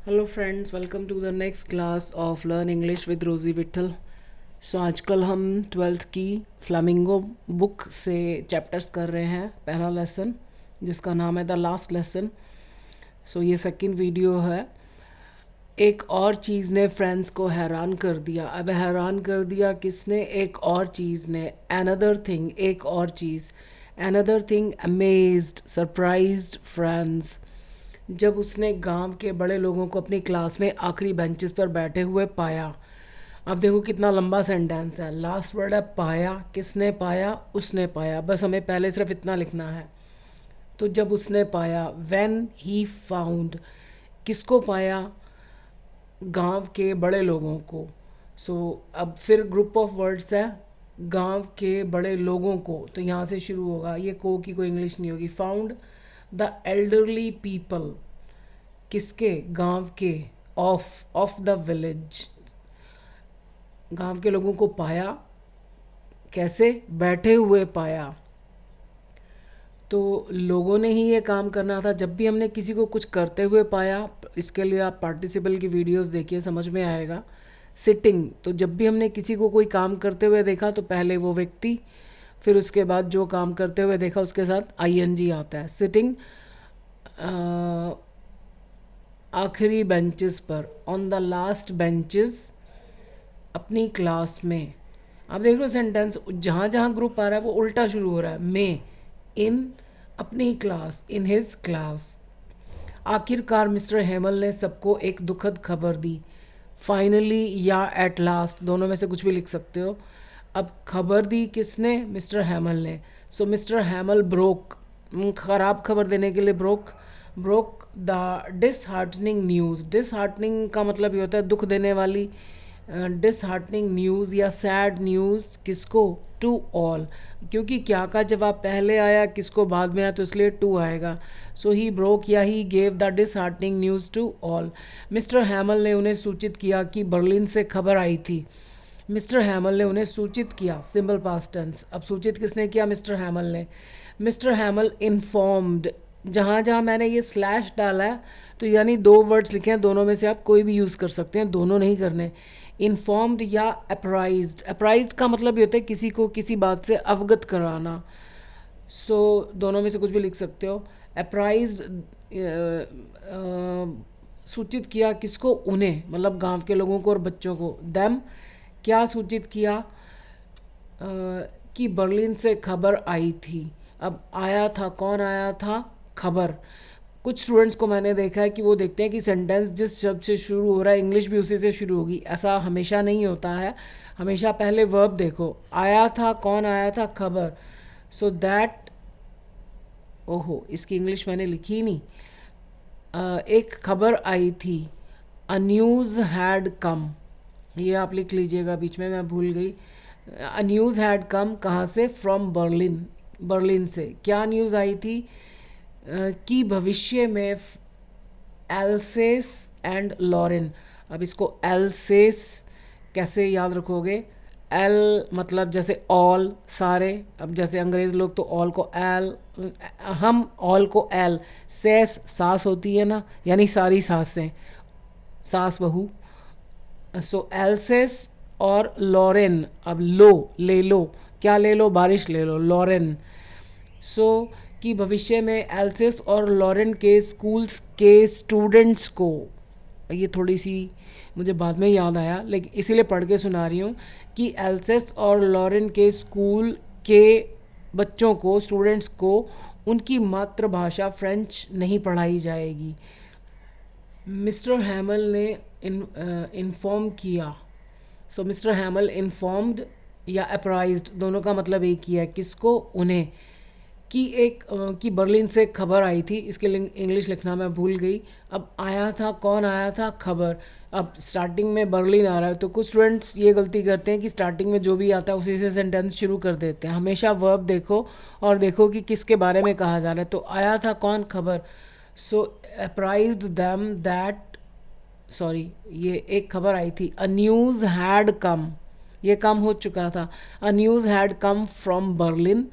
Hello friends, welcome to the next class of learn English with Rosie Vithal. सो आजकल हम 12th की flamingo book से chapters कर रहे हैं। पहला लेसन जिसका नाम है द लास्ट लेसन। सो ये सेकंड वीडियो है। एक और चीज़ ने फ्रेंड्स को हैरान कर दिया। अब हैरान कर दिया किसने? एक और चीज़ ने। अनदर थिंग, एक और चीज़। Another thing amazed, surprised friends. जब उसने गांव के बड़े लोगों को अपनी क्लास में आखिरी बेंचेस पर बैठे हुए पाया। अब देखो कितना लंबा सेंटेंस है। लास्ट वर्ड है पाया। किसने पाया? उसने पाया। बस हमें पहले सिर्फ इतना लिखना है। तो जब उसने पाया, व्हेन ही फाउंड, किसको पाया? गांव के बड़े लोगों को। सो अब फिर ग्रुप ऑफ वर्ड्स है, गांव के बड़े लोगों को, तो यहाँ से शुरू होगा। ये को की कोई इंग्लिश नहीं होगी। फाउंड द एल्डरली पीपल, किसके? गांव के। ऑफ द विलेज, गांव के लोगों को पाया। कैसे? बैठे हुए पाया। तो लोगों ने ही ये काम करना था। जब भी हमने किसी को कुछ करते हुए पाया, इसके लिए आप पार्टिसिपल की वीडियोस देखिए, समझ में आएगा। सिटिंग, तो जब भी हमने किसी को कोई काम करते हुए देखा तो पहले वो व्यक्ति, फिर उसके बाद जो काम करते हुए देखा उसके साथ आईएनजी आता है। सिटिंग आखिरी बेंचेस पर, ऑन द लास्ट बेंचेस, अपनी क्लास में। आप देख रहे हो सेंटेंस, जहाँ जहाँ ग्रुप आ रहा है वो उल्टा शुरू हो रहा है। में, इन, अपनी क्लास, इन हिज क्लास। आखिरकार मिस्टर हेमल ने सबको एक दुखद खबर दी। फाइनली या एट लास्ट, दोनों में से कुछ भी लिख सकते हो। अब खबर दी किसने? मिस्टर हेमल ने। सो मिस्टर हेमल ब्रोक, खराब खबर देने के लिए broke the disheartening news. Disheartening का मतलब ये होता है दुख देने वाली। डिसहार्टनिंग न्यूज़ या सैड न्यूज़ किसको? To all. क्योंकि क्या का जवाब पहले आया, किसको बाद में आया, तो इसलिए टू आएगा। सो ही ब्रोक या he gave the disheartening news to all. Mister Hamel ने उन्हें सूचित किया कि बर्लिन से खबर आई थी। मिस्टर हैमल ने उन्हें सूचित किया, सिंपल पास्ट टेंस। अब सूचित किसने किया? मिस्टर हैमल ने। मिस्टर हैमल इन्फॉर्म्ड, जहाँ जहाँ मैंने ये स्लैश डाला है तो यानी दो वर्ड्स लिखे हैं, दोनों में से आप कोई भी यूज़ कर सकते हैं, दोनों नहीं करने। इन्फॉर्म्ड या अप्राइज्ड। अप्राइज्ड का मतलब ये होता है किसी को किसी बात से अवगत कराना। सो दोनों में से कुछ भी लिख सकते हो। अप्राइज्ड, सूचित किया किसको? उन्हें, मतलब गांव के लोगों को और बच्चों को। देम, क्या सूचित किया? कि बर्लिन से खबर आई थी। अब आया था, कौन आया था? खबर। कुछ स्टूडेंट्स को मैंने देखा है कि वो देखते हैं कि सेंटेंस जिस शब्द से शुरू हो रहा है इंग्लिश भी उसी से शुरू होगी। ऐसा हमेशा नहीं होता है। हमेशा पहले वर्ब देखो। आया था, कौन आया था? खबर। सो दैट, ओहो इसकी इंग्लिश मैंने लिखी ही नहीं। एक खबर आई थी। अ न्यूज़ हैड कम, ये आप लिख लीजिएगा, बीच में मैं भूल गई। अ न्यूज़ हैड कम, कहाँ से? फ्रॉम बर्लिन, बर्लिन से। क्या न्यूज़ आई थी? कि भविष्य में एल्सेस एंड लॉरेन। अब इसको एल्सेस कैसे याद रखोगे? एल मतलब जैसे ऑल, सारे। अब जैसे अंग्रेज लोग तो ऑल को एल, हम ऑल को एल। सेस सास होती है ना, यानी सारी सासें, सास बहू। सो एल्सेस और लॉरेन। अब लो, ले लो, क्या ले लो? बारिश ले लो, लॉरेन। सो कि भविष्य में एल्सेस और लॉरेन के स्कूल्स के स्टूडेंट्स को, ये थोड़ी सी मुझे बाद में याद आया लेकिन इसीलिए पढ़ के सुना रही हूँ, कि एल्सेस और लॉरेन के स्कूल के बच्चों को, स्टूडेंट्स को, उनकी मातृभाषा फ्रेंच नहीं पढ़ाई जाएगी। मिस्टर हैमल ने इन्फॉर्म किया। सो मिस्टर हैमल इन्फॉर्म्ड या अप्राइज्ड, दोनों का मतलब एक ही है। किसको? उन्हें। कि कि बर्लिन से खबर आई थी, इसके लिए इंग्लिश लिखना मैं भूल गई। अब आया था, कौन आया था? खबर। अब स्टार्टिंग में बर्लिन आ रहा है तो कुछ स्टूडेंट्स ये गलती करते हैं कि स्टार्टिंग में जो भी आता है उसी से सेंटेंस शुरू कर देते हैं। हमेशा वर्ब देखो और देखो कि किसके बारे में कहा जा रहा है। तो आया था कौन? खबर। सो अप्राइज्ड दैम दैट, सॉरी, ये एक खबर आई थी। अ न्यूज़ हैड कम, ये कम हो चुका था। A news had come from Berlin,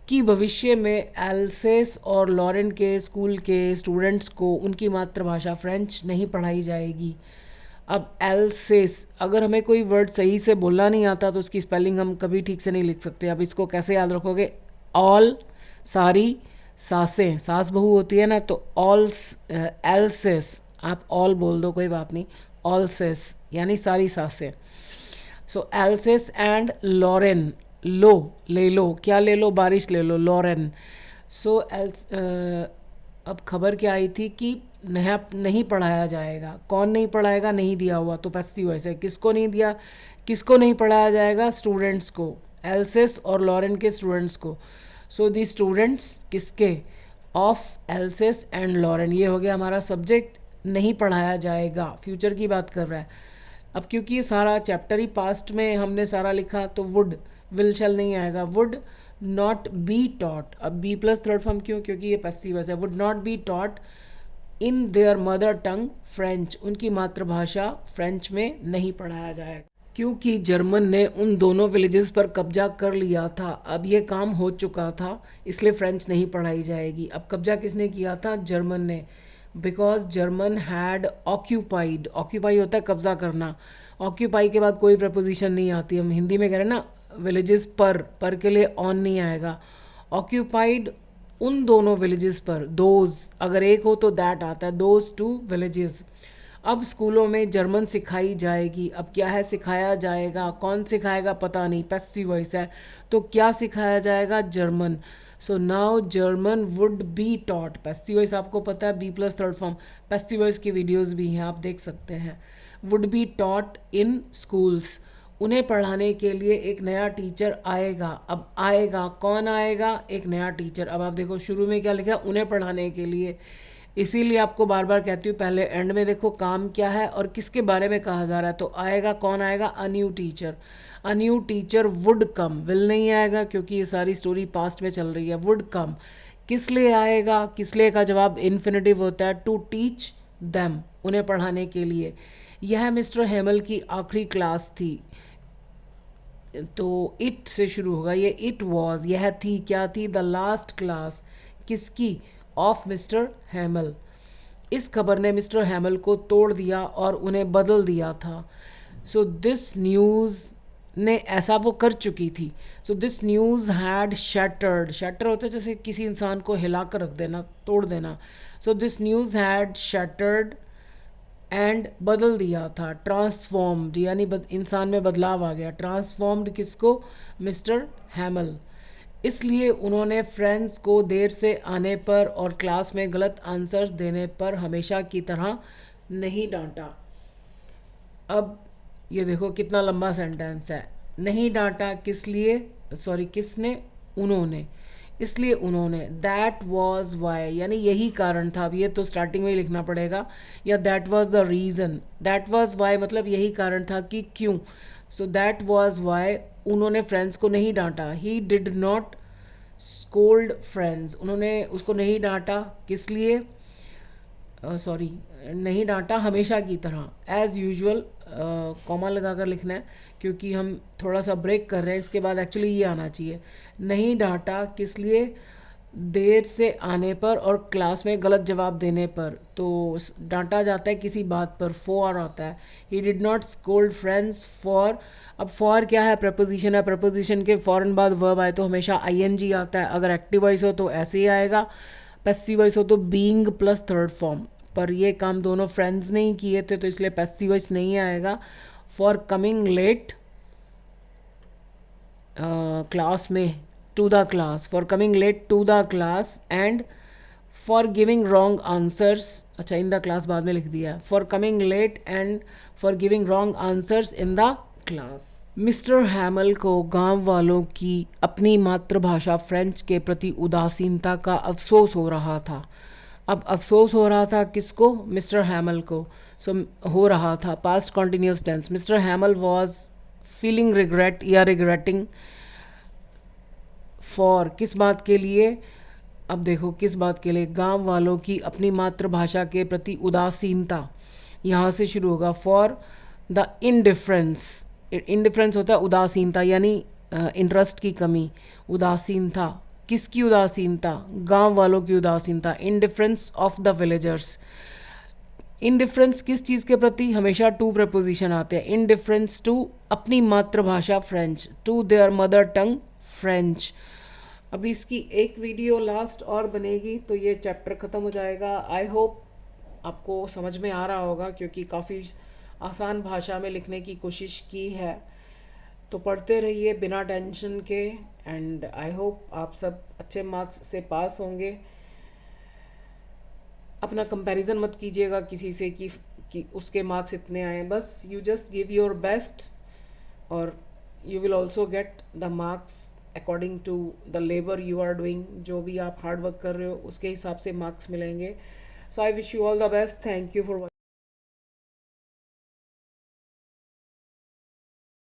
कि भविष्य में एल्सेस और लॉरेन के स्कूल के स्टूडेंट्स को उनकी मातृभाषा फ्रेंच नहीं पढ़ाई जाएगी। अब एल्सेस, अगर हमें कोई वर्ड सही से बोलना नहीं आता तो उसकी स्पेलिंग हम कभी ठीक से नहीं लिख सकते। अब इसको कैसे याद रखोगे? ऑल, सारी सासें, सास बहू होती है ना, तो ऑल एल्सेस, आप ऑल बोल दो कोई बात नहीं, ऑलसेस यानी सारी सासें। सो एल्सेस एंड लॉरेन, लो, ले लो, क्या ले लो? बारिश ले लो, लॉरेन। सो अब खबर क्या आई थी कि नया नहीं पढ़ाया जाएगा। कौन नहीं पढ़ाएगा? नहीं दिया हुआ, तो पैसिव वॉइस है। किसको नहीं दिया, किसको नहीं पढ़ाया जाएगा? स्टूडेंट्स को, एल्सेस और लॉरेन के स्टूडेंट्स को। सो दी स्टूडेंट्स किसके? Of Alsace and Lorraine. ये हो गया हमारा सब्जेक्ट, नहीं पढ़ाया जाएगा, फ्यूचर की बात कर रहा है। अब क्योंकि ये सारा चैप्टर ही पास्ट में हमने सारा लिखा, तो वुड, विल शैल नहीं आएगा। वुड नॉट बी टॉट, अब बी प्लस थर्ड फॉर्म क्यों? क्योंकि ये पैसिव वॉइस है। Would not be taught in their mother tongue French, उनकी मातृभाषा फ्रेंच में नहीं पढ़ाया जाएगा। क्योंकि जर्मन ने उन दोनों विलेजेस पर कब्जा कर लिया था, अब ये काम हो चुका था, इसलिए फ्रेंच नहीं पढ़ाई जाएगी। अब कब्जा किसने किया था? जर्मन ने। Because German had occupied, occupy होता है कब्जा करना, ऑक्यूपाई के बाद कोई प्रपोजिशन नहीं आती। हम हिंदी में कह रहे हैं ना, विलेजेस पर के लिए ऑन नहीं आएगा। ऑक्यूपाइड उन दोनों विलेजेस पर, दोज अगर एक हो तो दैट आता है, दोज टू विलेजेस। अब स्कूलों में जर्मन सिखाई जाएगी। अब क्या है सिखाया जाएगा? कौन सिखाएगा पता नहीं, पैसिव वॉइस है, तो क्या सिखाया जाएगा? German. So now German would be taught, passive voice आपको पता है, be plus third form. Passive voice की वीडियोस भी हैं, आप देख सकते हैं। Would be taught in schools, उन्हें पढ़ाने के लिए एक नया टीचर आएगा। अब आएगा, कौन आएगा? एक नया टीचर। अब आप देखो शुरू में क्या लिखा, उन्हें पढ़ाने के लिए। इसीलिए आपको बार बार कहती हूँ, पहले एंड में देखो काम क्या है और किसके बारे में कहा जा रहा है। तो आएगा, कौन आएगा? A new teacher. A new teacher would come, will नहीं आएगा क्योंकि ये सारी स्टोरी पास्ट में चल रही है। वुड कम, किस लिए आएगा? किस लिए का जवाब इन्फिनेटिव होता है, टू टीच देम, उन्हें पढ़ाने के लिए। यह मिस्टर हेमल की आखिरी क्लास थी, तो इट से शुरू होगा ये। इट वॉज, यह थी, क्या थी? द लास्ट क्लास, किसकी? Of mister हैमल। इस खबर ने मिस्टर हैमल को तोड़ दिया और उन्हें बदल दिया था। सो दिस न्यूज़ ने, ऐसा वो कर चुकी थी। So this news had shattered, shatter होता है जैसे किसी इंसान को हिला कर रख देना, तोड़ देना। So this news had shattered and, बदल दिया था, ट्रांसफॉर्म्ड यानी इंसान में बदलाव आ गया। ट्रांसफॉर्म्ड किसको? मिस्टर हैमल। इसलिए उन्होंने फ्रेंड्स को देर से आने पर और क्लास में गलत आंसर्स देने पर हमेशा की तरह नहीं डांटा। अब ये देखो कितना लंबा सेंटेंस है। नहीं डांटा किस लिए? सॉरी, किसने? उन्होंने। इसलिए उन्होंने, दैट वॉज वाई यानी यही कारण था। अब ये तो स्टार्टिंग में ही लिखना पड़ेगा, या that was the reason. That was why मतलब यही कारण था कि क्यों। सो दैट वॉज वाई, उन्होंने फ्रेंड्स को नहीं डांटा। He did not scold friends, उन्होंने उसको नहीं डांटा, किस लिए? सॉरी, नहीं डांटा हमेशा की तरह। एज़ यूजुअल कॉमा लगा कर लिखना है क्योंकि हम थोड़ा सा ब्रेक कर रहे हैं, इसके बाद एक्चुअली ये आना चाहिए। नहीं डांटा किस लिए? देर से आने पर और क्लास में गलत जवाब देने पर। तो डांटा जाता है किसी बात पर, फॉर आता है। ही did not scold friends for, अब फॉर क्या है? प्रपोजिशन है, प्रपोजिशन के फ़ौरन बाद वर्ब आए तो हमेशा आईएनजी आता है। अगर एक्टिव वॉइस हो तो ऐसे ही आएगा, पैसिव वॉइस हो तो बीइंग प्लस थर्ड फॉर्म। पर ये काम दोनों फ्रेंड्स ने ही किए थे तो इसलिए पैसिव वॉइस नहीं आएगा। फॉर कमिंग लेट क्लास में, to the class, for coming late to the class and for giving wrong answers, अच्छा इन द क्लास बाद में लिख दिया है। For coming late and for giving wrong answers in the class. Mister Hamel को गांव वालों की अपनी मातृभाषा फ्रेंच के प्रति उदासीनता का अफसोस हो रहा था। अब अफसोस हो रहा था किसको? मिस्टर हैमल को। सो हो रहा था, past continuous tense. Mister Hamel was feeling regret या रिग्रेटिंग फॉर, किस बात के लिए? अब देखो किस बात के लिए? गांव वालों की अपनी मातृभाषा के प्रति उदासीनता, यहाँ से शुरू होगा। फॉर द इनडिफरेंस, इनडिफरेंस होता है उदासीनता यानी इंटरेस्ट की कमी, उदासीन था किसकी उदासीनता? गांव वालों की उदासीनता। Indifference of the villagers. Indifference किस चीज़ के प्रति? हमेशा टू प्रपोजिशन आते हैं। इनडिफरेंस टू अपनी मातृभाषा French, to their mother tongue French. अभी इसकी एक वीडियो लास्ट और बनेगी तो ये चैप्टर ख़त्म हो जाएगा। आई होप आपको समझ में आ रहा होगा, क्योंकि काफ़ी आसान भाषा में लिखने की कोशिश की है। तो पढ़ते रहिए बिना टेंशन के, एंड आई होप आप सब अच्छे मार्क्स से पास होंगे। अपना कंपैरिजन मत कीजिएगा किसी से कि उसके मार्क्स इतने आए। बस you just give your best, और you will also get the marks according to the labour you are doing. जो भी आप हार्ड वर्क कर रहे हो उसके हिसाब से मार्क्स मिलेंगे। So I wish you all the best. Thank you for